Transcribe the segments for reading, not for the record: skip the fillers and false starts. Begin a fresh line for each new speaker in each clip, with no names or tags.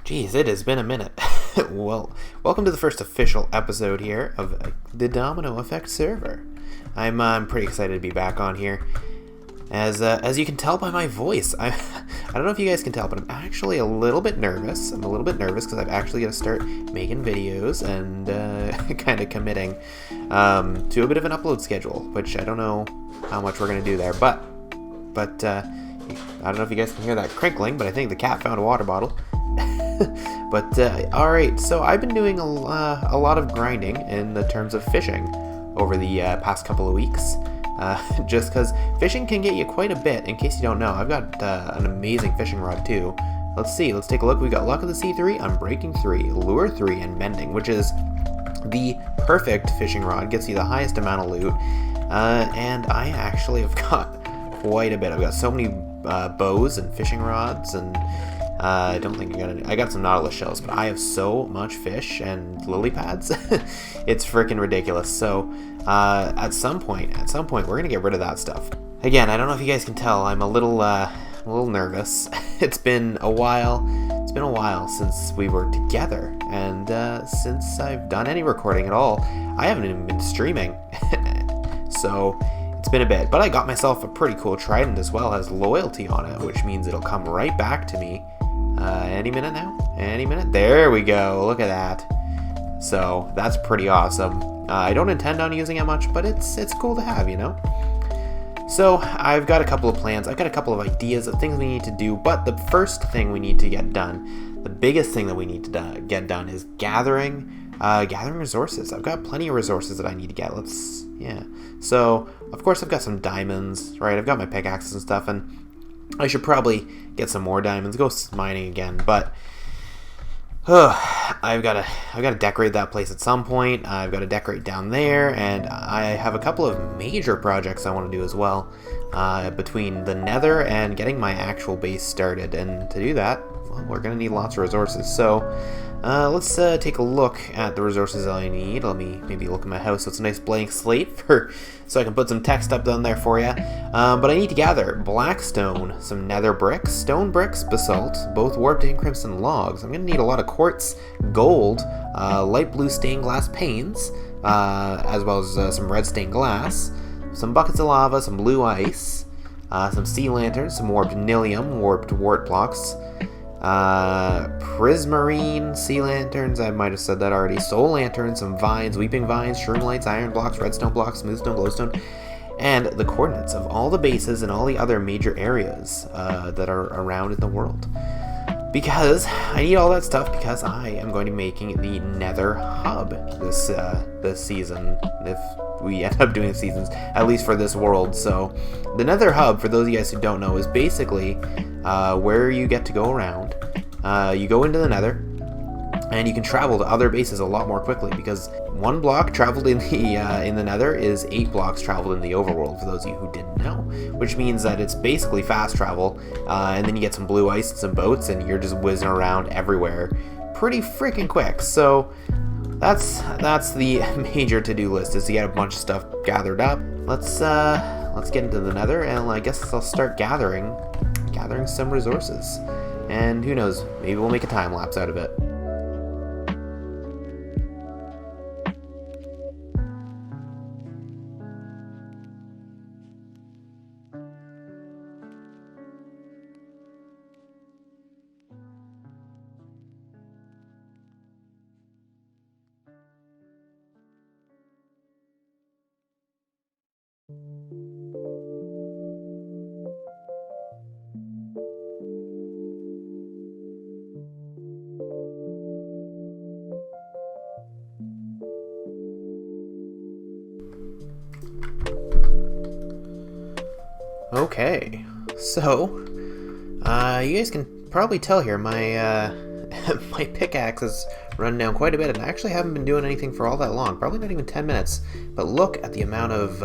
Geez, it has been a minute. Well, welcome to the first official episode here of the Domino Effect server. I'm pretty excited to be back on here. As you can tell by my voice, I don't know if you guys can tell, but I'm actually a little bit nervous. I'm a little bit nervous because I've actually got to start making videos and kind of committing to a bit of an upload schedule, which I don't know how much we're going to do there. But I don't know if you guys can hear that crinkling, but I think the cat found a water bottle. But alright, so I've been doing a lot of grinding in the terms of fishing over the past couple of weeks. Just because fishing can get you quite a bit. In case you don't know, I've got an amazing fishing rod too. Let's take a look. We've got Luck of the Sea 3, Unbreaking 3, Lure 3, and Mending, which is the perfect fishing rod. Gets you the highest amount of loot. And I actually have got quite a bit. I've got so many bows and fishing rods, and I don't think I got some Nautilus shells, but I have so much fish and lily pads. It's freaking ridiculous. So at some point we're gonna get rid of that stuff. Again, I don't know if you guys can tell, I'm a little nervous. It's been a while since we were together, and since I've done any recording at all. I haven't even been streaming. So it's been a bit, but I got myself a pretty cool trident as well. It has loyalty on it, which means it'll come right back to me any minute now. Any minute. There we go. Look at that. So that's pretty awesome. I don't intend on using it much, but it's cool to have, you know. So I've got a couple of plans. I've got a couple of ideas of things we need to do, but the first thing we need to get done, the biggest thing that we need to get done, is gathering resources. I've got plenty of resources that I need to get. So of course I've got some diamonds, right? I've got my pickaxes and stuff, and I should probably get some more diamonds, go mining again, but I've got to decorate that place at some point. I've got to decorate down there, and I have a couple of major projects I want to do as well, between the Nether and getting my actual base started. And to do that, well, we're going to need lots of resources. So let's take a look at the resources I need. Let me maybe look at my house. So it's a nice blank slate so I can put some text up down there for you. But I need to gather blackstone, some nether bricks, stone bricks, basalt, both warped and crimson logs. I'm going to need a lot of quartz, gold, light blue stained glass panes, as well as some red stained glass, some buckets of lava, some blue ice, some sea lanterns, some warped nilium, warped wart blocks, prismarine, sea lanterns, I might have said that already, soul lanterns, some vines, weeping vines, shroom lights, iron blocks, redstone blocks, smoothstone, glowstone, and the coordinates of all the bases and all the other major areas that are around in the world. Because I need all that stuff, because I am going to be making the Nether hub this season, if we end up doing seasons, at least for this world. So the Nether hub, for those of you guys who don't know, is basically where you get to go around. You go into the Nether, and you can travel to other bases a lot more quickly, because one block traveled in the Nether is 8 blocks traveled in the overworld, for those of you who didn't know, which means that it's basically fast travel, and then you get some blue ice and some boats, and you're just whizzing around everywhere pretty freaking quick. So that's the major to-do list, is to get a bunch of stuff gathered up. Let's get into the Nether, and I guess I'll start gathering some resources, and who knows, maybe we'll make a time lapse out of it. Okay, so you guys can probably tell here my my pickaxe has run down quite a bit, and I actually haven't been doing anything for all that long, probably not even 10 minutes. But look at the amount of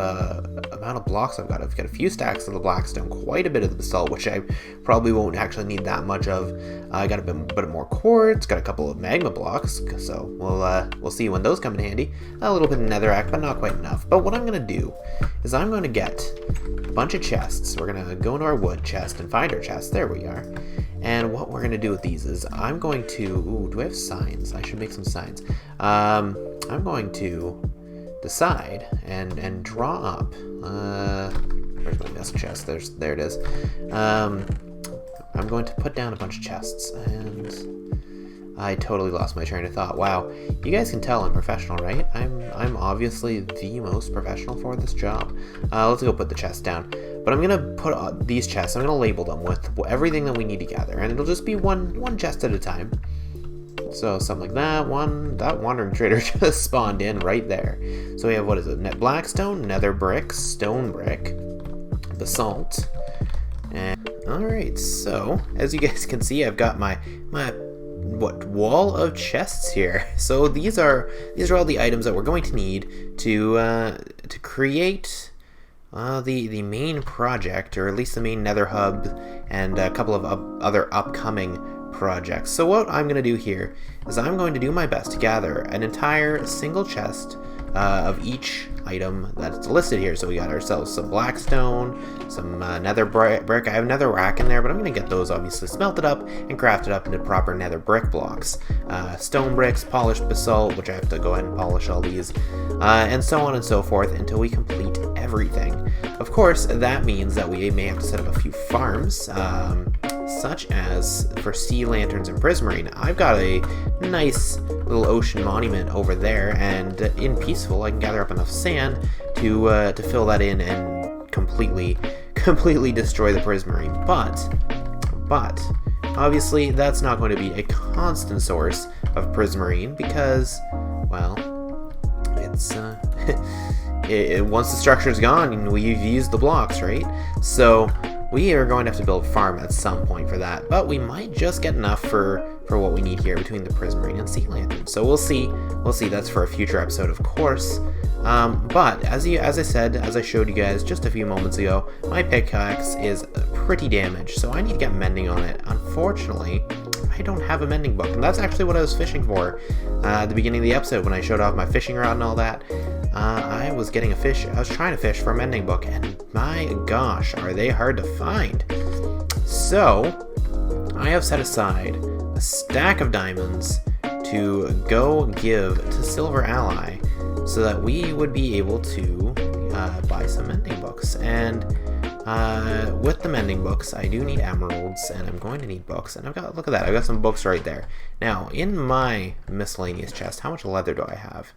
blocks I've got. I've got a few stacks of the blackstone, quite a bit of the basalt, which I probably won't actually need that much of. I got a bit more quartz, got a couple of magma blocks, so we'll see when those come in handy. A little bit of netherrack, but not quite enough. But what I'm gonna do is I'm gonna get a bunch of chests. We're gonna go into our wood chest and find our chest. There we are. And what we're going to do with these is I'm going to... Ooh, do I have signs? I should make some signs. I'm going to decide and draw up... where's my desk chest? There it is. I'm going to put down a bunch of chests, and I totally lost my train of thought. Wow, you guys can tell I'm professional, right? I'm obviously the most professional for this job. Let's go put the chest down. But I'm gonna put these chests, I'm gonna label them with everything that we need to gather, and it'll just be one chest at a time. So something like that. That wandering trader just spawned in right there. So we have, what is it? Blackstone, nether brick, stone brick, basalt, and alright, so as you guys can see, I've got my wall of chests here. So these are all the items that we're going to need to create the main project, or at least the main nether hub, and a couple of other upcoming projects. So what I'm going to do here is I'm going to do my best to gather an entire single chest of each item that's listed here. So we got ourselves some blackstone, some nether brick. I have nether rack in there, but I'm going to get those obviously smelted up and crafted up into proper nether brick blocks. Stone bricks, polished basalt, which I have to go ahead and polish all these, and so on and so forth until we complete everything. Of course, that means that we may have to set up a few farms, such as for sea lanterns and prismarine. I've got a nice little ocean monument over there, and in Peaceful I can gather up enough sand to fill that in and completely destroy the prismarine. But obviously that's not going to be a constant source of prismarine because, well, it's once the structure's gone, we've used the blocks, right? So we are going to have to build a farm at some point for that, but we might just get enough for what we need here between the prismarine and sea lantern. So we'll see. That's for a future episode, of course. But as I showed you guys just a few moments ago, my pickaxe is pretty damaged, so I need to get mending on it. Unfortunately, I don't have a mending book, and that's actually what I was fishing for at the beginning of the episode when I showed off my fishing rod and all that. I was trying to fish for a mending book, and my gosh, are they hard to find. So I have set aside a stack of diamonds to go give to Silver Ally so that we would be able to buy some mending books. And with the mending books, I do need emeralds, and I'm going to need books. And look at that, I've got some books right there. Now, in my miscellaneous chest, how much leather do I have?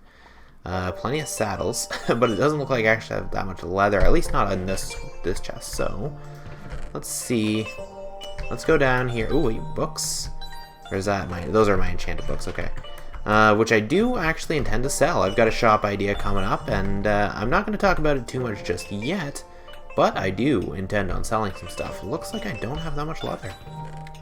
Plenty of saddles, but it doesn't look like I actually have that much leather, at least not in this chest. So let's see. Let's go down here. Ooh, wait, books? Or is that those are my enchanted books, okay. Which I do actually intend to sell. I've got a shop idea coming up, and I'm not going to talk about it too much just yet, but I do intend on selling some stuff. It looks like I don't have that much leather.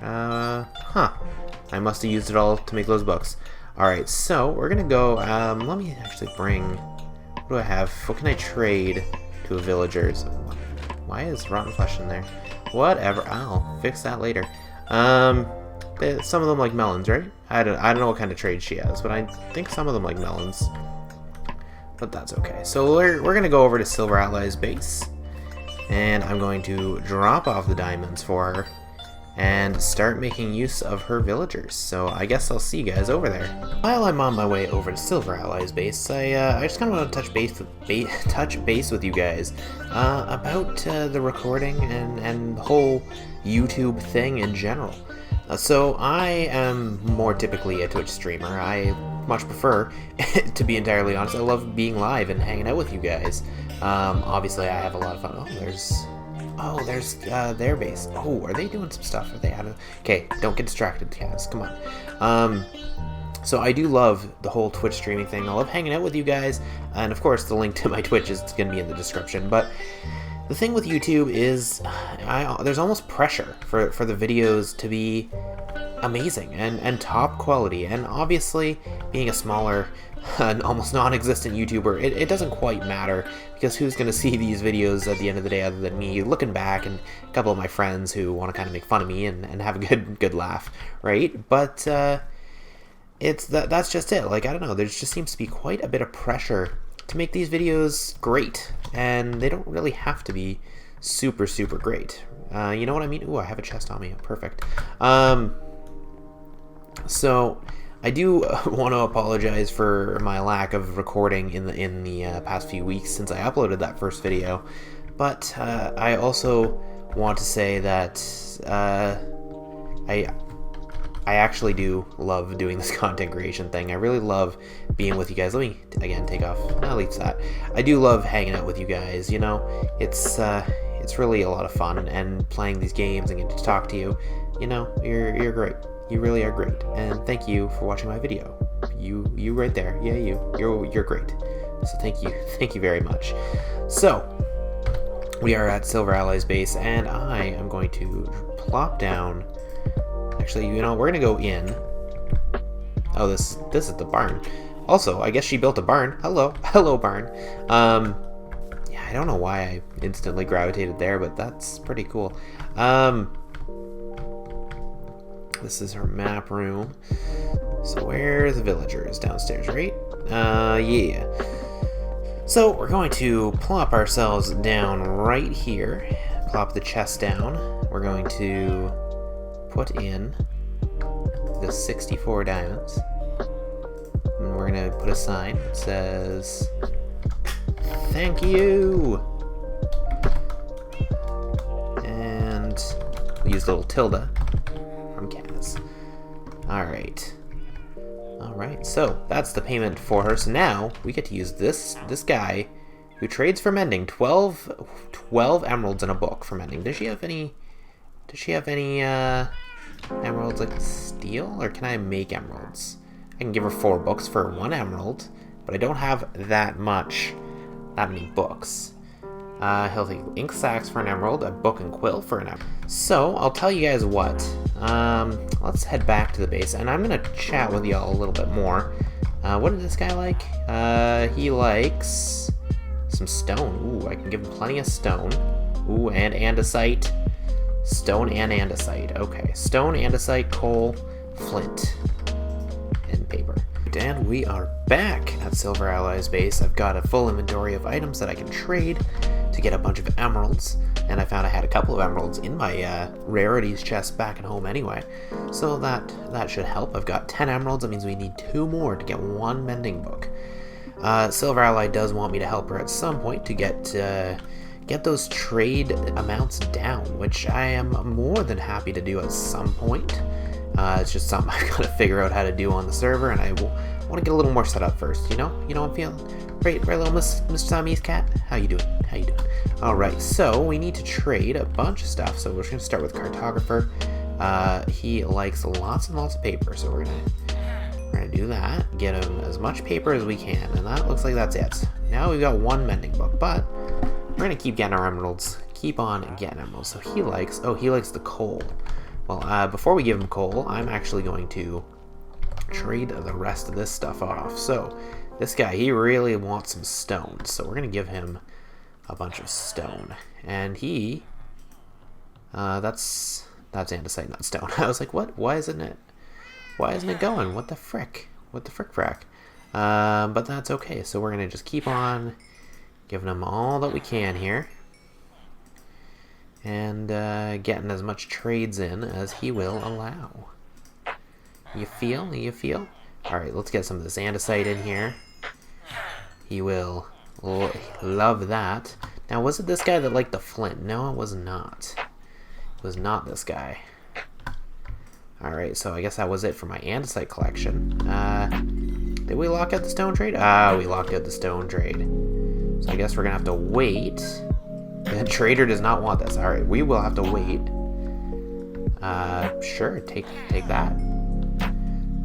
I must have used it all to make those books. Alright, so we're going to go, let me actually bring, what do I have? What can I trade to a villager's? Why is rotten flesh in there? Whatever, I'll fix that later. Some of them like melons, right? I don't know what kind of trade she has, but I think some of them like melons. But that's okay. So we're going to go over to Silver Ally's base, and I'm going to drop off the diamonds for her and start making use of her villagers. So I guess I'll see you guys over there. While I'm on my way over to Silver Ally's base, I just kind of want to touch base with you guys about the recording and the whole YouTube thing in general. So I am more typically a Twitch streamer. I much prefer, to be entirely honest, I love being live and hanging out with you guys. Obviously I have a lot of fun. There's their base. Oh, are they doing some stuff? Are they out of... Okay, don't get distracted, guys. Come on. So I do love the whole Twitch streaming thing. I love hanging out with you guys. And of course, the link to my Twitch is going to be in the description. But the thing with YouTube is there's almost pressure for the videos to be amazing and top quality. And obviously, being a smaller, almost non-existent YouTuber, it doesn't quite matter, because who's going to see these videos at the end of the day other than me looking back and a couple of my friends who want to kind of make fun of me and have a good laugh, right? But that's just it. Like, I don't know, there just seems to be quite a bit of pressure to make these videos great, and they don't really have to be super great. You know what I mean? Ooh, I have a chest on me. Perfect. So I do want to apologize for my lack of recording in the past few weeks since I uploaded that first video, but I also want to say that I actually do love doing this content creation thing. I really love being with you guys. Let me again take off at least that. I do love hanging out with you guys. You know, it's really a lot of fun, and playing these games and getting to talk to you. You know, you're great. You really are great, and thank you for watching my video. You right there, yeah, you're great. So thank you very much. So we are at Silver Alloy's base, and I am going to plop down. Actually, you know, we're gonna go in. Oh, this is the barn. Also, I guess she built a barn. Hello barn. Yeah, I don't know why I instantly gravitated there, but that's pretty cool. This is her map room. So where are the villagers? Downstairs, right? Yeah. So we're going to plop ourselves down right here. Plop the chest down. We're going to put in the 64 diamonds. And we're going to put a sign that says, "Thank you." And we'll use a little tilde from Kaz. Alright, so that's the payment for her. So now we get to use this guy who trades for mending. 12 emeralds and a book for mending. Does she have any emeralds like steel, or can I make emeralds? I can give her 4 books for 1 emerald, but I don't have that many books. He'll take ink sacks for an emerald, a book and quill for an emerald. So I'll tell you guys what. Let's head back to the base, and I'm gonna chat with y'all a little bit more. What did this guy like? He likes some stone. Ooh, I can give him plenty of stone. Ooh, and andesite. Stone and andesite. Okay, stone, andesite, coal, flint, and paper. And we are back at Silver Alloy's base. I've got a full inventory of items that I can trade to get a bunch of emeralds, and I found I had a couple of emeralds in my rarities chest back at home anyway, so that should help. I've got 10 emeralds. That means we need 2 more to get 1 mending book. Silver Alloy does want me to help her at some point to get those trade amounts down, which I am more than happy to do at some point. It's just something I've got to figure out how to do on the server, and I want to get a little more set up first, you know what I'm feeling? Right little Miss Siamese cat? How you doing? Alright, so we need to trade a bunch of stuff, so we're just going to start with Cartographer. He likes lots and lots of paper, so we're gonna do that, get him as much paper as we can, and that looks like that's it. Now we've got 1 mending book, but we're gonna keep getting our emeralds, keep on getting emeralds. So he likes the coal. Well, before we give him coal, I'm actually going to trade the rest of this stuff off. So this guy, he really wants some stone, so we're gonna give him a bunch of stone. And he, that's andesite, not stone. I was like, what? Why isn't it going? What the frick? Frack? But that's okay. So we're gonna just keep on giving him all that we can here, and getting as much trades in as he will allow. You feel? Alright, let's get some of this andesite in here. He will love that. Now, was it this guy that liked the flint? No, it was not. It was not this guy. Alright, so I guess that was it for my andesite collection. Did we lock out the stone trade? We locked out the stone trade. So I guess we're gonna have to wait. The trader does not want this. Alright, we will have to wait. Sure, take that.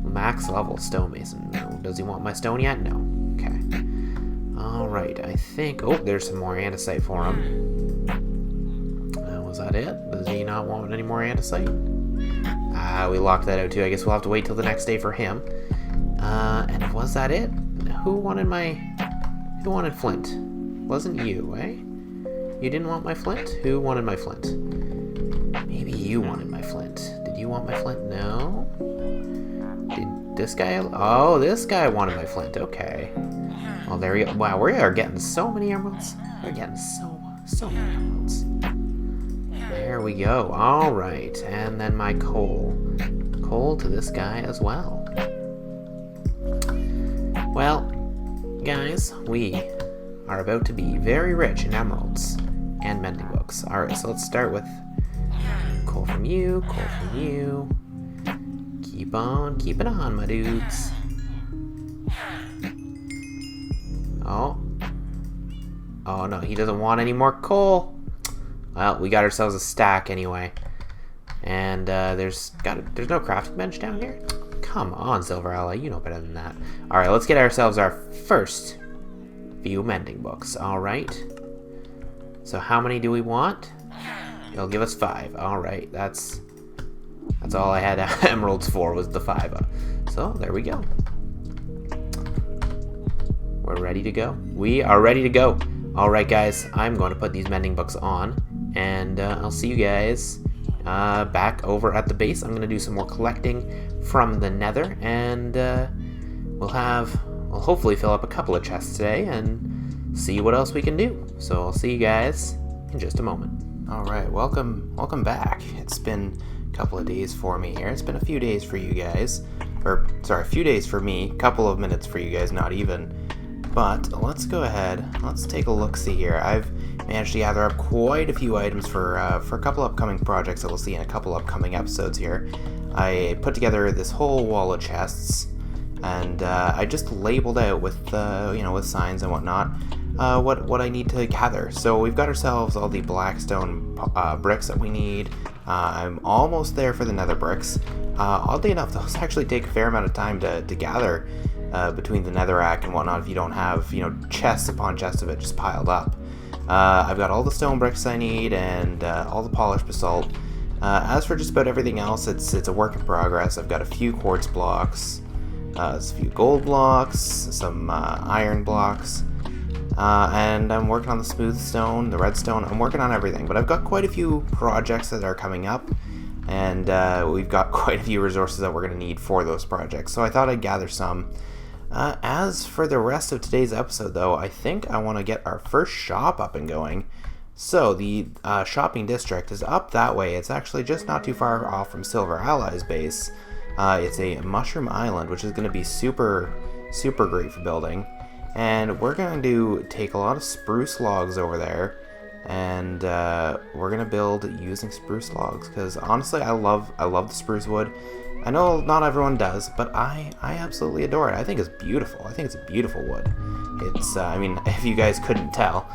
Max level stonemason. No. Does he want my stone yet? No. Okay. Alright, I think... Oh, there's some more andesite for him. Was that it? Does he not want any more andesite? We locked that out too. I guess we'll have to wait till the next day for him. And was that it? Who wanted flint? Wasn't you, eh? You didn't want my flint? Who wanted my flint? Maybe you wanted my flint. Did you want my flint? No? Did this guy? Oh, this guy wanted my flint. Okay. Well, there we go. Wow, we are getting so many emeralds. We're getting so many emeralds. There There we go. All right. And then my coal. Coal to this guy as well. Well, guys, we are about to be very rich in emeralds and mending books. All right, so let's start with coal from you, coal from you. Keep on keeping on, my dudes. Oh no, he doesn't want any more coal. Well, we got ourselves a stack anyway. And there's no crafting bench down here? Come on, Silver Ally, you know better than that. Alright, let's get ourselves our first few mending books. Alright. So how many do we want? It'll give us 5. Alright, that's all I had emeralds for, was the 5. So there we go. We're ready to go. We are ready to go. Alright guys, I'm going to put these mending books on, and I'll see you guys back over at the base. I'm going to do some more collecting from the nether, and we'll hopefully fill up a couple of chests today and see what else we can do. So I'll see you guys in just a moment. Alright, welcome back. It's been a couple of days for me here. It's been a few days for you guys. A few days for me, couple of minutes for you guys, not even. But let's go ahead, let's take a look-see here. I've managed to gather up quite a few items for a couple upcoming projects that we'll see in a couple upcoming episodes here. I put together this whole wall of chests, and I just labeled out with with signs and whatnot what I need to gather. So we've got ourselves all the blackstone bricks that we need. I'm almost there for the nether bricks. Oddly enough, those actually take a fair amount of time to gather. Between the netherrack and whatnot, if you don't have, chests upon chests of it just piled up. I've got all the stone bricks I need and all the polished basalt. As for just about everything else, it's a work in progress. I've got a few quartz blocks, a few gold blocks, some iron blocks, and I'm working on the smooth stone, the redstone. I'm working on everything, but I've got quite a few projects that are coming up, and we've got quite a few resources that we're going to need for those projects. So I thought I'd gather some. As for the rest of today's episode, though, I think I want to get our first shop up and going. So the shopping district is up that way. It's actually just not too far off from Silver Ally's base. It's a mushroom island, which is going to be super, super great for building. And we're going to take a lot of spruce logs over there, and we're going to build using spruce logs, because honestly, I love the spruce wood. I know not everyone does, but I absolutely adore it. I think it's beautiful. I think it's a beautiful wood. It's, if you guys couldn't tell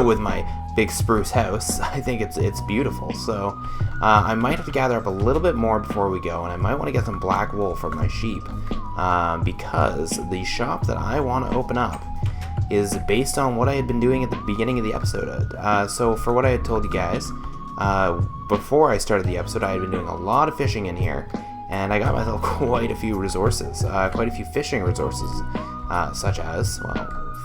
with my big spruce house, I think it's beautiful. So I might have to gather up a little bit more before we go, and I might want to get some black wool for my sheep, because the shop that I want to open up is based on what I had been doing at the beginning of the episode. So for what I had told you guys, before I started the episode, I had been doing a lot of fishing in here, and I got myself quite a few resources, quite a few fishing resources, such as,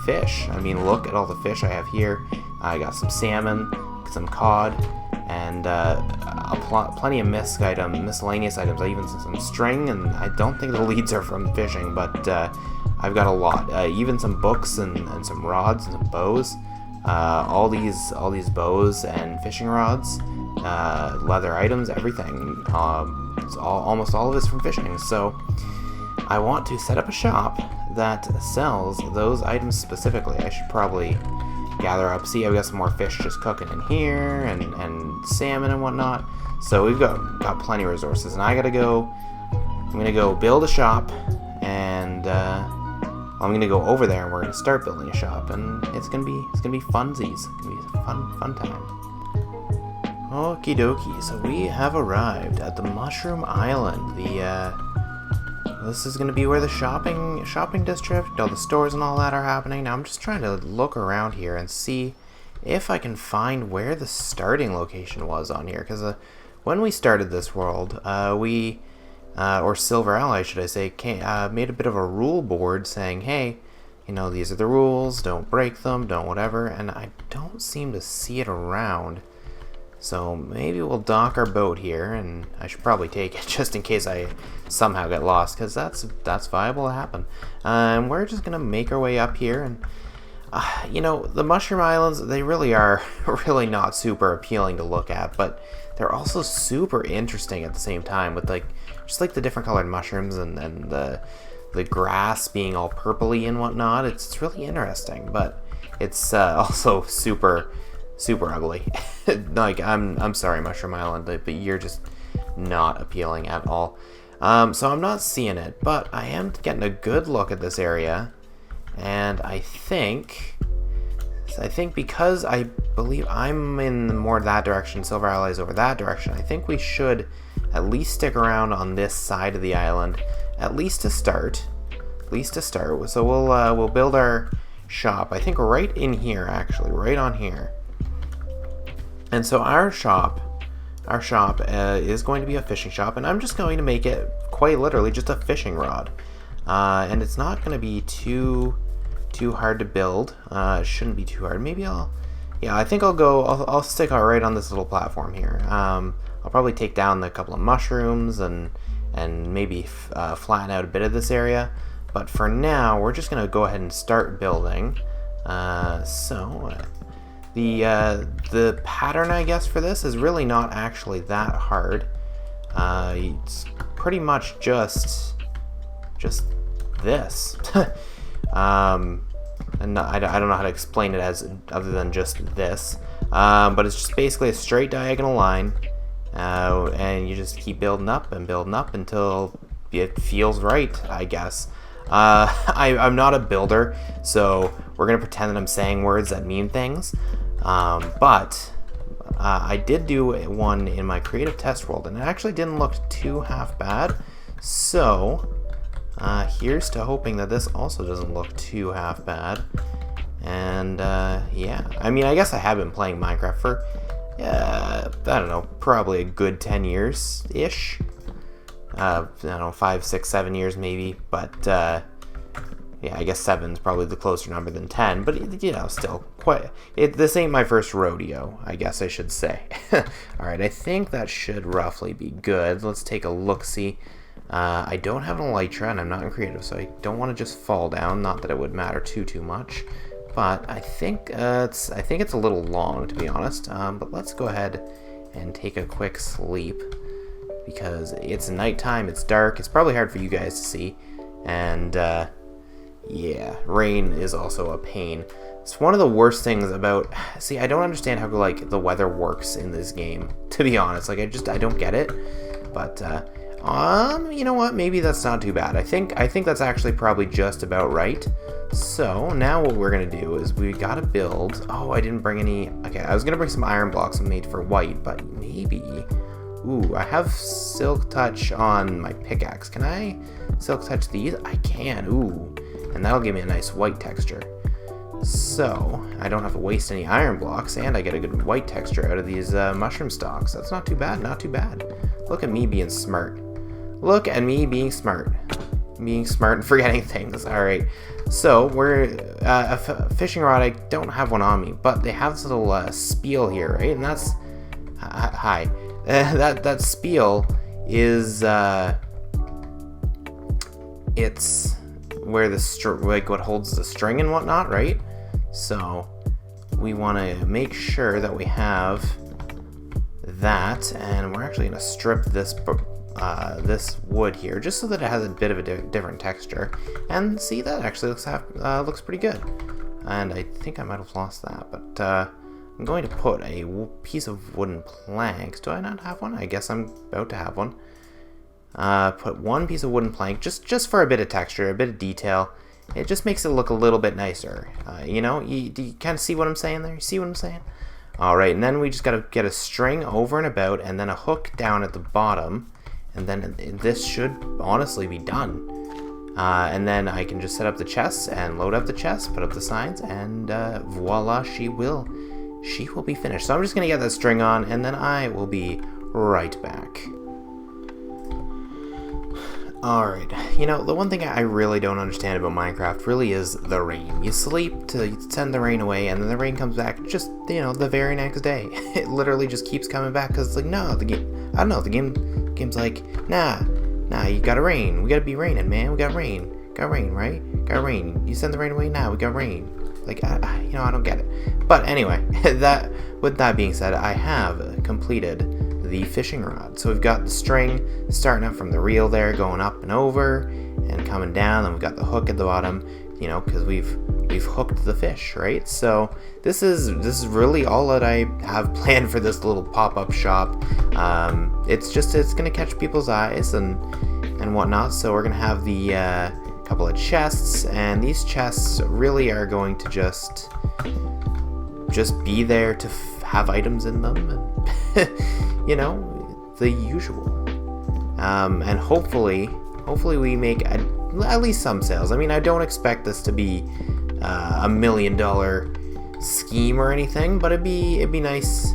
fish. I mean, look at all the fish I have here. I got some salmon, some cod, and plenty of miscellaneous items. I even some string, and I don't think the leads are from fishing, but I've got a lot. Even some books and some rods and some bows. All these bows and fishing rods, leather items, everything. Almost all of it's from fishing. So I want to set up a shop that sells those items specifically. I should probably gather up. See, I've got some more fish just cooking in here, and salmon and whatnot. So we've got plenty of resources, and I'm gonna go build a shop, and I'm gonna go over there and we're gonna start building a shop, and it's gonna be funsies. It's gonna be a fun time. Okie dokie, so we have arrived at the Mushroom Island. This is gonna be where the shopping district, all the stores and all that are happening. Now I'm just trying to look around here and see if I can find where the starting location was on here, because when we started this world, or Silver Ally, should I say, made a bit of a rule board saying, hey, these are the rules, don't break them, don't whatever, and I don't seem to see it around. So maybe we'll dock our boat here, and I should probably take it just in case I somehow get lost, because that's viable to happen. And we're just gonna make our way up here, and the Mushroom Islands, they really are really not super appealing to look at, but they're also super interesting at the same time, with like just like the different colored mushrooms and the grass being all purpley and whatnot. It's really interesting, but it's also super ugly. Like, I'm sorry, Mushroom Island, but you're just not appealing at all. So I'm not seeing it, but I am getting a good look at this area, and I think because I believe I'm in more that direction, Silver Alloy's over that direction, I think we should at least stick around on this side of the island, at least to start. So we'll build our shop, I think right in here, actually, right on here. And so our shop is going to be a fishing shop, and I'm just going to make it quite literally just a fishing rod. And it's not going to be too hard to build. It shouldn't be too hard. Maybe I think I'll stick out right on this little platform here. I'll probably take down a couple of mushrooms and maybe flatten out a bit of this area. But for now, we're just going to go ahead and start building. The pattern, I guess, for this is really not actually that hard. It's pretty much just this. And I don't know how to explain it as other than just this. But it's just basically a straight diagonal line, and you just keep building up until it feels right, I guess. I'm not a builder, so we're gonna pretend that I'm saying words that mean things. But I did do one in my creative test world, and it actually didn't look too half bad. So here's to hoping that this also doesn't look too half bad. And yeah, I mean, I guess I have been playing Minecraft for I don't know, probably a good 10 years ish. I don't know, 5, 6, 7 years maybe, but yeah, I guess 7's probably the closer number than 10, but you know, still this ain't my first rodeo, I guess I should say. Alright, I think that should roughly be good. Let's take a look-see. I don't have an elytra, and I'm not in creative, so I don't want to just fall down, not that it would matter too much, but I think it's a little long, to be honest. But let's go ahead and take a quick sleep, because it's nighttime, it's dark, it's probably hard for you guys to see, and yeah, rain is also a pain. It's one of the worst things about, I don't understand how like the weather works in this game, to be honest. Like, I don't get it. But you know what, maybe that's not too bad. I think that's actually probably just about right. So now what we're gonna do is we gotta build, I didn't bring any, okay, I was gonna bring some iron blocks made for white, but maybe, I have silk touch on my pickaxe. Can I silk touch these? I can, and that'll give me a nice white texture. So I don't have to waste any iron blocks, and I get a good white texture out of these mushroom stalks. That's not too bad, not too bad. Look at me being smart. Look at me being smart. Being smart and forgetting things. Alright, so we're a fishing rod. I don't have one on me, but they have this little spiel here, right? And that's hi. That spiel is it's where the like what holds the string and whatnot, right? So we want to make sure that we have that, and we're actually going to strip this wood here just so that it has a bit of a different texture. And see, that actually looks pretty good. And I think I might have lost that, but I'm going to put a piece of wooden plank. Do I not have one? I guess I'm about to have one. Put one piece of wooden plank just for a bit of texture, a bit of detail. It just makes it look a little bit nicer. You know, do you kind of see what I'm saying there? You see what I'm saying? Alright, and then we just got to get a string over and about, and then a hook down at the bottom, and then this should honestly be done. And then I can just set up the chests and load up the chests, put up the signs, and voila, she will be finished. So I'm just going to get that string on, and then I will be right back. Alright, you know, the one thing I really don't understand about Minecraft really is the rain. You sleep to send the rain away, and then the rain comes back just, you know, the very next day. It literally just keeps coming back, because it's like, no, the game, I don't know, the game's like, nah, you gotta rain, we gotta be raining, man, we got rain, right? Got rain, you send the rain away, now we got rain. Like, you know, I don't get it. But anyway, with that being said, I have completed the fishing rod. So we've got the string starting up from the reel there, going up and over and coming down, and we've got the hook at the bottom, because we've hooked the fish, right? So this is really all that I have planned for this little pop-up shop. It's gonna catch people's eyes and whatnot. So we're gonna have the couple of chests, and these chests really are going to just be there to have items in them, and the usual. And hopefully we make at least some sales. I mean, I don't expect this to be $1 million scheme or anything, but it'd be nice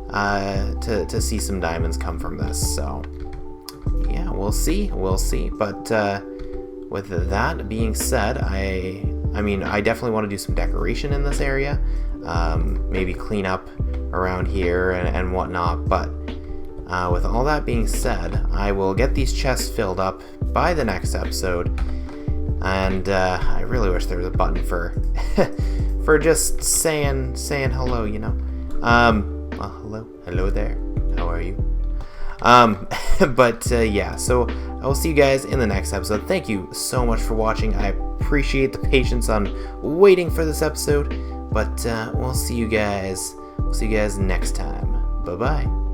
to see some diamonds come from this. So yeah, we'll see. But with that being said, I definitely want to do some decoration in this area, maybe clean up around here and whatnot. But with all that being said, I will get these chests filled up by the next episode, and I really wish there was a button for for just saying hello, well, hello there, how are you? But yeah, so I will see you guys in the next episode. Thank you so much for watching. I appreciate the patience on waiting for this episode, but we'll see you guys next time. Bye bye.